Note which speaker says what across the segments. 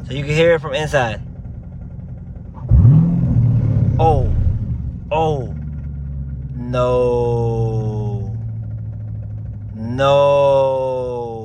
Speaker 1: So you can hear it from inside. Oh. Oh. No. No.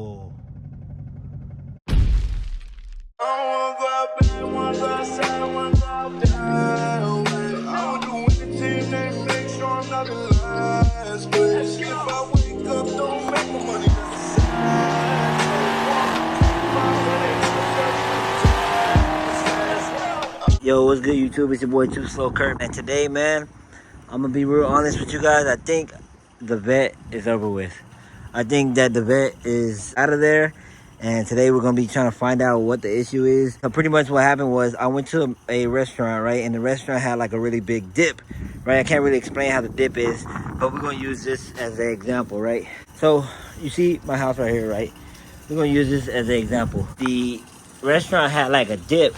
Speaker 1: Yo, what's good, YouTube? It's your boy Too Slow Kurt, and today, man, I'm gonna be real honest with you guys. I think the Vette is over with. I think that the Vette is out of there, and today we're gonna be trying to find out what the issue is. So pretty much what happened was I went to a restaurant, right, and the restaurant had like a really big dip, right? I can't really explain how the dip is, but we're gonna use this as an example, right? So you see my house right here, right? We're gonna use this as an example. The restaurant had like a dip.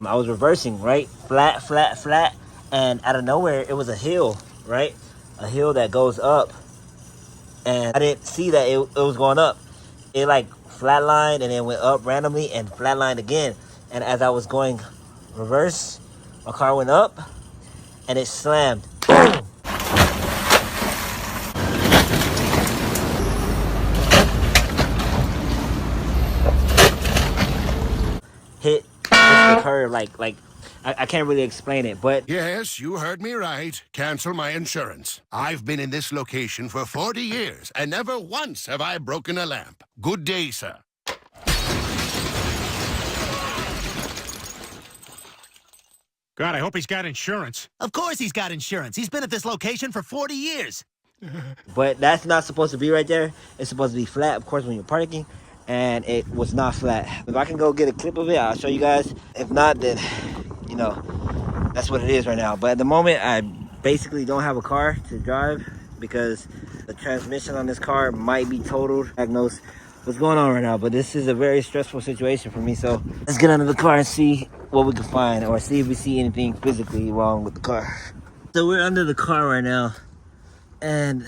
Speaker 1: I was reversing, right? Flat, flat, flat. And out of nowhere, it was a hill, right? A hill that goes up. And I didn't see that it was going up. It like flatlined and then went up randomly and flatlined again. And as I was going reverse, my car went up and it slammed. Boom! Hit the curve like I can't really explain it, but
Speaker 2: yes, you heard me right. Cancel my insurance. I've been in this location for 40 years, and never once have I broken a lamp. Good day, sir.
Speaker 3: God, I hope he's got insurance.
Speaker 4: Of course he's got insurance. He's been at this location for 40 years.
Speaker 1: but that's not supposed to be right there. It's supposed to be flat, of course, when you're parking, and it was not flat. If I can go get a clip of it, I'll show you guys. If not, then, you know, that's what it is right now. But at the moment, I basically don't have a car to drive because the transmission on this car might be totaled. Diagnose what's going on right now, but this is a very stressful situation for me. So let's get under the car and see what we can find, or see if we see anything physically wrong with the car. So we're under the car right now, and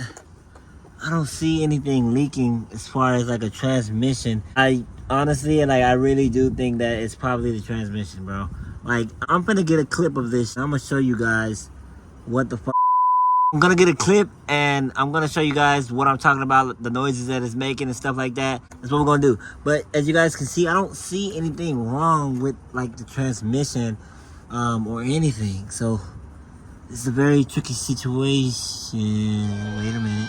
Speaker 1: I don't see anything leaking as far as like a transmission. I honestly, and like, I really do think that it's probably the transmission, bro. Like, I'm gonna get a clip of this. I'm gonna show you guys what the fuck. I'm gonna get a clip and I'm gonna show you guys what I'm talking about, the noises that it's making and stuff like that. That's what we're gonna do. But as you guys can see, I don't see anything wrong with like the transmission or anything. So it's a very tricky situation. Wait a minute.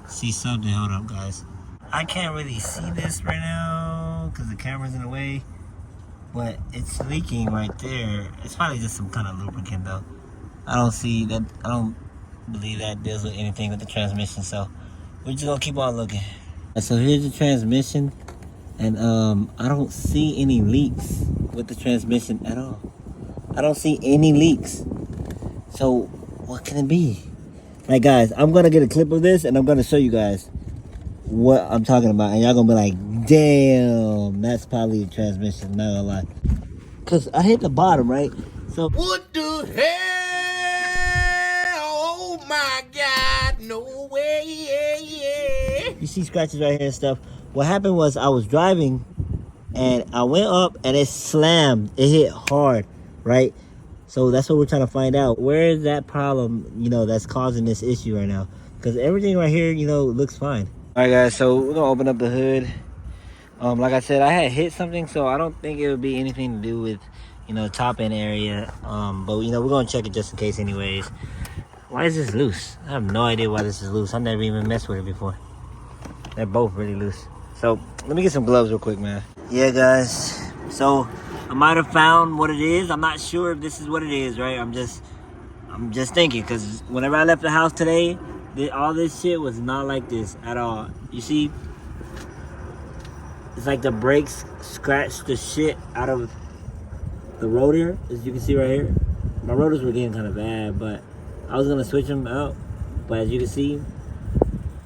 Speaker 1: See something. Hold up, guys. I can't really see this right now because the camera's in the way, but it's leaking right there. It's probably just some kind of lubricant though. I don't see that. I don't believe that deals with anything with the transmission, so we're just gonna keep on looking. So here's the transmission, and I don't see any leaks with the transmission at all. I don't see any leaks. So what can it be? Like, guys, I'm gonna get a clip of this and I'm gonna show you guys what I'm talking about, and y'all gonna be like, damn, that's probably a transmission, not gonna lie. Cause I hit the bottom, right? So
Speaker 4: What the hell? Oh my God, no way, yeah.
Speaker 1: you see scratches right here and stuff. What happened was I was driving and I went up and it slammed. It hit hard, right? So that's what we're trying to find out. Where is that problem, you know, that's causing this issue right now? Because everything right here, you know, looks fine. All right, guys, so we're gonna open up the hood. Like I said, I had hit something, so I don't think it would be anything to do with, you know, top end area. But, you know, we're gonna check it just in case anyways. Why is this loose? I have no idea why this is loose. I've never even messed with it before. They're both really loose. So let me get some gloves real quick, man. Yeah, guys, so I might have found what it is. I'm not sure if this is what it is, right? I'm just thinking, because whenever I left the house today, all this shit was not like this at all. You see, it's like the brakes scratched the shit out of the rotor, as you can see right here. My rotors were getting kind of bad, but I was gonna switch them out. But as you can see,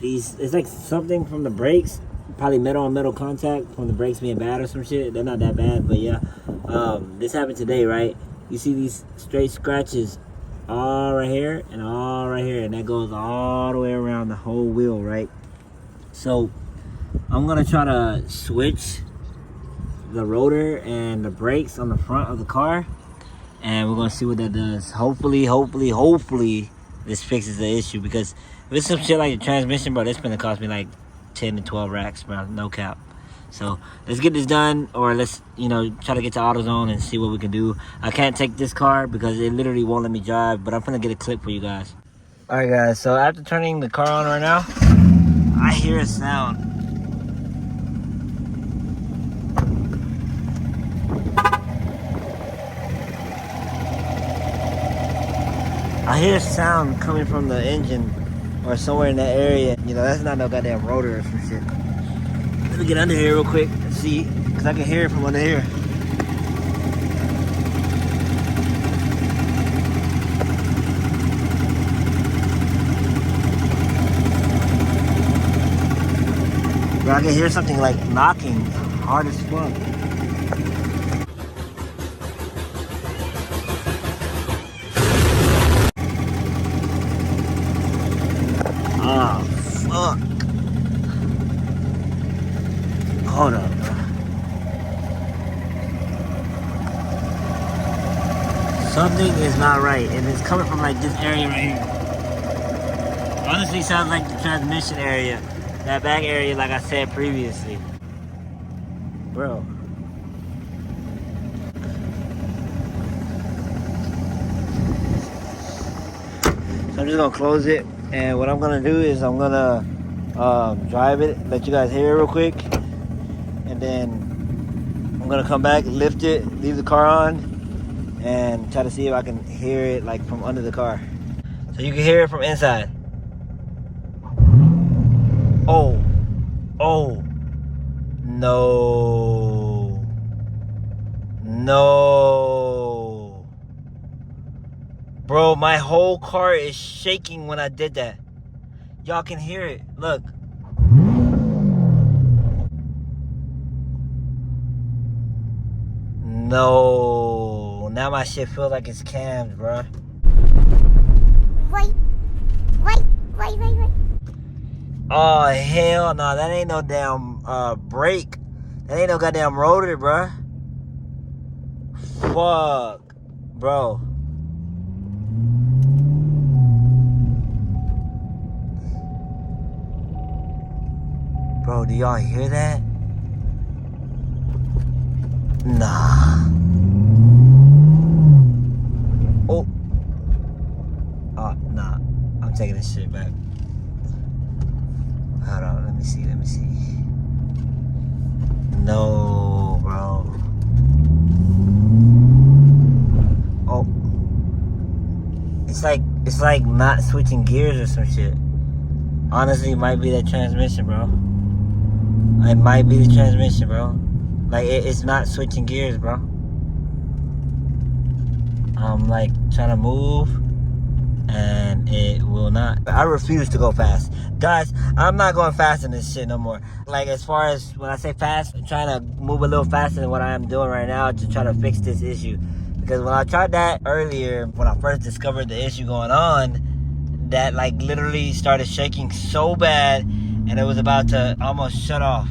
Speaker 1: it's like something from the brakes, probably metal on metal contact from the brakes being bad or some shit. They're not that bad, but yeah. This happened today, right? You see these straight scratches all right here and all right here, and that goes all the way around the whole wheel, right? So I'm gonna try to switch the rotor and the brakes on the front of the car, and we're gonna see what that does. Hopefully this fixes the issue, because if it's some shit like the transmission, bro, that's gonna cost me like 10 to 12 racks, bro, no cap. So let's get this done, or let's, you know, try to get to AutoZone and see what we can do. I can't take this car because it literally won't let me drive, but I'm gonna get a clip for you guys. All right, guys, so after turning the car on right now, I hear a sound. I hear a sound coming from the engine or somewhere in that area. You know, that's not no goddamn rotor or some shit. Let me get under here real quick and see, because I can hear it from under here. Bro, I can hear something like knocking hard as fuck. Oh, fuck. Hold on, bro. Something is not right, and it's coming from like this area right here. Honestly, sounds like the transmission area. That back area, like I said previously. Bro. So I'm just gonna close it, and what I'm gonna do is I'm gonna drive it, let you guys hear it real quick, and then I'm gonna come back, lift it, leave the car on, and try to see if I can hear it like from under the car. So you can hear it from inside. Oh, no. Bro, my whole car is shaking when I did that. Y'all can hear it, look. No, now my shit feels like it's cammed, bro. Right. Oh, hell no, that ain't no damn brake. That ain't no goddamn rotor, bruh. Fuck, bro. Bro, do y'all hear that? Nah. Oh. Nah. I'm taking this shit back. Hold on, let me see. No, bro. Oh. It's like not switching gears or some shit. Honestly, it might be that transmission, bro. It might be the transmission, bro. Like, it's not switching gears, bro. I'm like trying to move, and it will not. I refuse to go fast. Guys, I'm not going fast in this shit no more. Like, as far as when I say fast, I'm trying to move a little faster than what I am doing right now to try to fix this issue. Because when I tried that earlier, when I first discovered the issue going on, that like literally started shaking so bad, and it was about to almost shut off.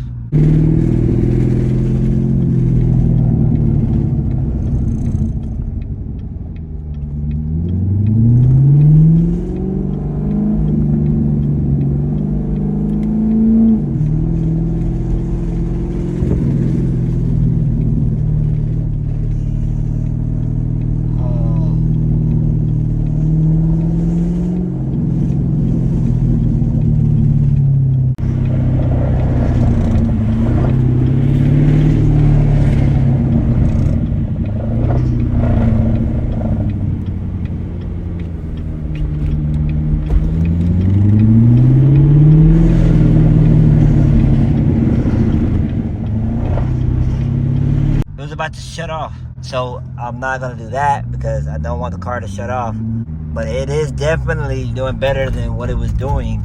Speaker 1: About to shut off, so I'm not gonna do that because I don't want the car to shut off. But it is definitely doing better than what it was doing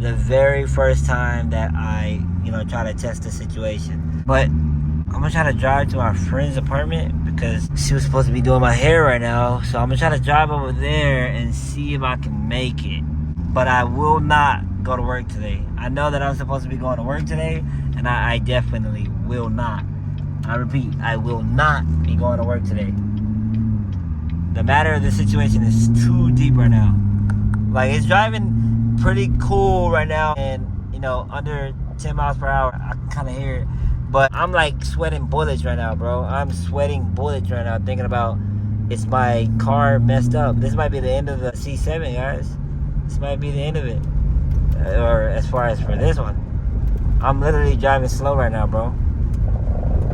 Speaker 1: the very first time that I, you know, try to test the situation. But I'm gonna try to drive to our friend's apartment because she was supposed to be doing my hair right now. So I'm gonna try to drive over there and see if I can make it. But I will not go to work today. I know that I'm supposed to be going to work today, and I definitely will not. I repeat, I will not be going to work today. The matter of the situation is too deep right now. Like, it's driving pretty cool right now, and you know, under 10 miles per hour, I can kind of hear it. But I'm like sweating bullets right now, bro. I'm sweating bullets right now, thinking about, is my car messed up? This might be the end of the C7, guys. This might be the end of it. Or as far as for this one. I'm literally driving slow right now, bro.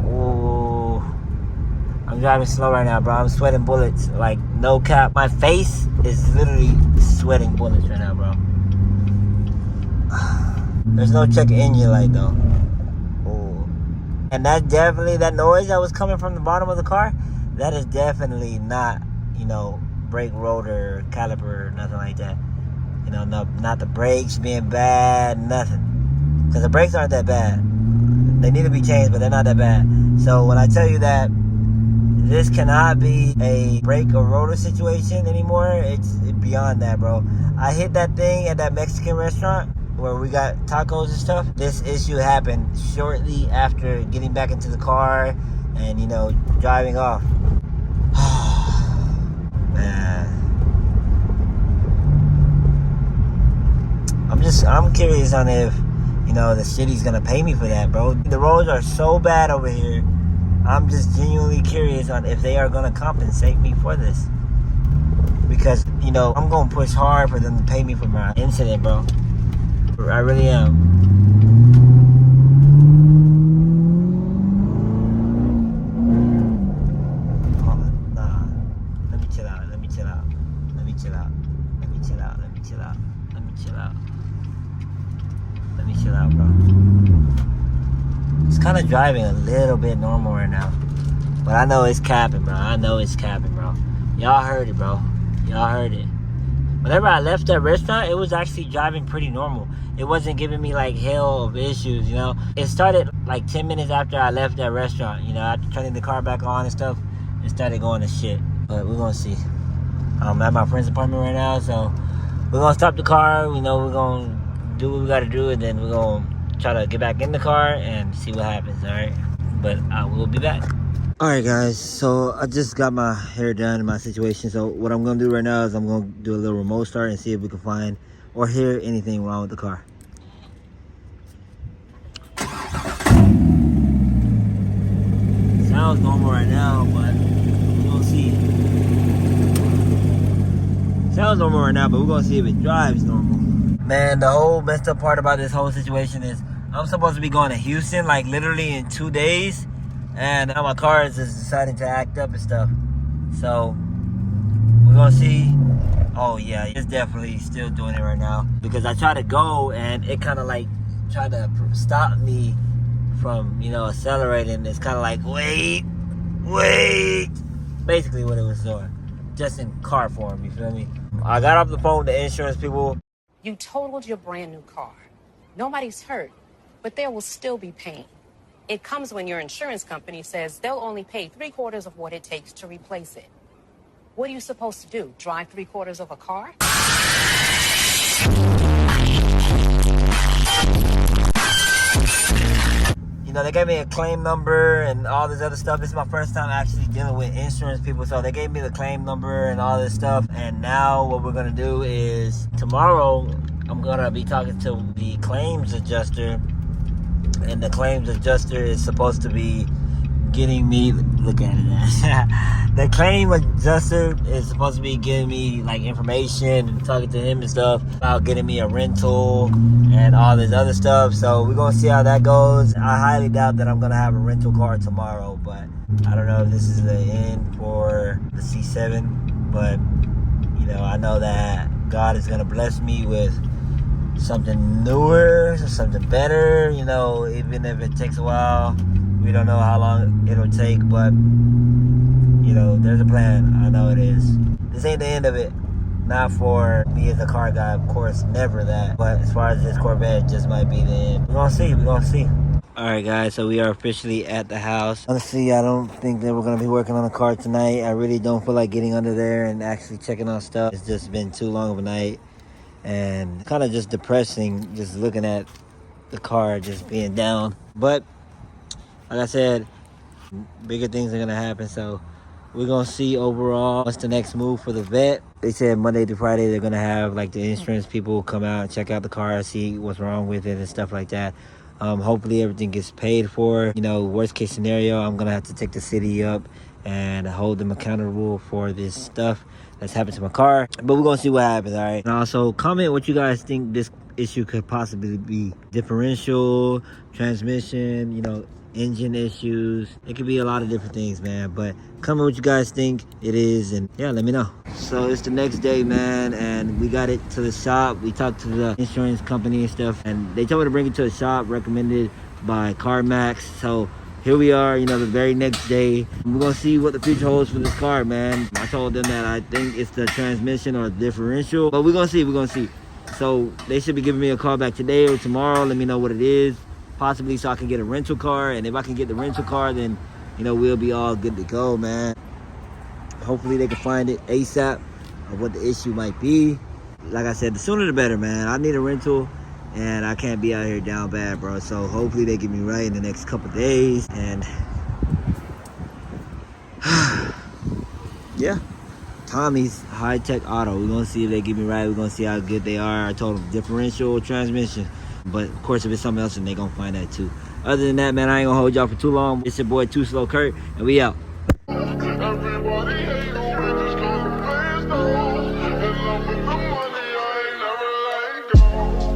Speaker 1: Ooh. I'm driving slow right now, bro. I'm sweating bullets. Like, no cap. My face is literally sweating bullets right now, bro. There's no check engine light, though. Ooh. And that definitely, that noise that was coming from the bottom of the car, that is definitely not, you know, brake rotor, caliper, nothing like that. You know, no, not the brakes being bad, nothing. Because the brakes aren't that bad. They need to be changed, but they're not that bad. So when I tell you that this cannot be a brake or rotor situation anymore, it's beyond that, bro. I hit that thing at that Mexican restaurant where we got tacos and stuff. This issue happened shortly after getting back into the car and, you know, driving off. Man. I'm curious on if, you know, the city's gonna pay me for that, bro. The roads are so bad over here. I'm just genuinely curious on if they are gonna compensate me for this. Because, you know, I'm gonna push hard for them to pay me for my incident, bro. I really am. Oh, nah. Let me chill out. Let me chill out. Let me chill out. Let me chill out. Let me chill out. Let me chill out. Let me chill out, bro. It's kind of driving a little bit normal right now. But I know it's capping, bro. I know it's capping, bro. Y'all heard it, bro. Y'all heard it. Whenever I left that restaurant, it was actually driving pretty normal. It wasn't giving me like hell of issues, you know. It started like 10 minutes after I left that restaurant, you know, after turning the car back on and stuff. It started going to shit. But we're gonna see. I'm at my friend's apartment right now, so we're gonna stop the car. You know, we're gonna do what we gotta do, and then we're gonna try to get back in the car and see what happens. All right, but I will be back. All right, guys, so I just got my hair done in my situation. So what I'm gonna do right now is I'm gonna do a little remote start and see if we can find or hear anything wrong with the car. Sounds normal right now, but we're gonna see. Sounds normal right now, but we're gonna see if it drives normal. Man, the whole messed up part about this whole situation is I'm supposed to be going to Houston like literally in 2 days, and now my car is just deciding to act up and stuff. So we're gonna see. Oh yeah, it's definitely still doing it right now, because I tried to go and it kind of like tried to stop me from, you know, accelerating. It's kind of like, wait, basically what it was doing, just in car form, you feel me? I got off the phone with the insurance people.
Speaker 5: You totaled your brand new car. Nobody's hurt, but there will still be pain. It comes when your insurance company says they'll only pay 3/4 of what it takes to replace it. What are you supposed to do? Drive 3/4 of a car?
Speaker 1: You know, they gave me a claim number and all this other stuff. This is my first time actually dealing with insurance people. So they gave me the claim number and all this stuff. And now what we're going to do is tomorrow I'm going to be talking to the claims adjuster. And the claims adjuster is supposed to be getting me, look at it. The claim adjuster is supposed to be giving me like information and talking to him and stuff about getting me a rental and all this other stuff. So we're gonna see how that goes. I highly doubt that I'm gonna have a rental car tomorrow, but I don't know if this is the end for the C7, but you know, I know that God is gonna bless me with something newer, something better, you know, even if it takes a while. We don't know how long it'll take, but you know, there's a plan. I know it is. This ain't the end of it. Not for me as a car guy, of course, never that. But as far as this Corvette, it just might be the end. We're gonna see, we're gonna see. Alright guys, so we are officially at the house. Honestly, I don't think that we're gonna be working on the car tonight. I really don't feel like getting under there and actually checking on stuff. It's just been too long of a night. And kind of just depressing, just looking at the car just being down. But like I said, Bigger things are gonna happen. So we're gonna see overall what's the next move for the vet. They said Monday to Friday they're gonna have like the insurance people come out and check out the car, see what's wrong with it and stuff like that. Hopefully everything gets paid for. You know, worst case scenario, I'm gonna have to take the city up and hold them accountable for this stuff that's happened to my car. But we're gonna see what happens, all right? And also comment what you guys think this issue could possibly be. Differential, transmission, you know, engine issues. It could be a lot of different things, man. But comment what you guys think it is, and yeah, let me know. So it's the next day, man, and we got it to the shop. We talked to the insurance company and stuff, and they told me to bring it to the shop, recommended by CarMax. So here we are, you know, the very next day. We're gonna see what the future holds for this car, man. I told them that I think it's the transmission or the differential, but we're gonna see. So they should be giving me a call back today or tomorrow. Let me know what it is, possibly so I can get a rental car. And if I can get the rental car, then, you know, we'll be all good to go, man. Hopefully they can find it ASAP of what the issue might be. Like I said, the sooner the better, man. I need a rental and I can't be out here down bad, bro. So hopefully they get me right in the next couple days. And yeah, Tommy's High Tech Auto. We're gonna see if they get me right. We're gonna see how good they are. I told them differential, transmission. But of course, if it's something else, then they gonna find that too. Other than that, man, I ain't gonna hold y'all for too long. It's your boy Too Slow Kurt, and we out.
Speaker 6: Everybody hate you, bitches call the players, though. And love with the money, I ain't never let go.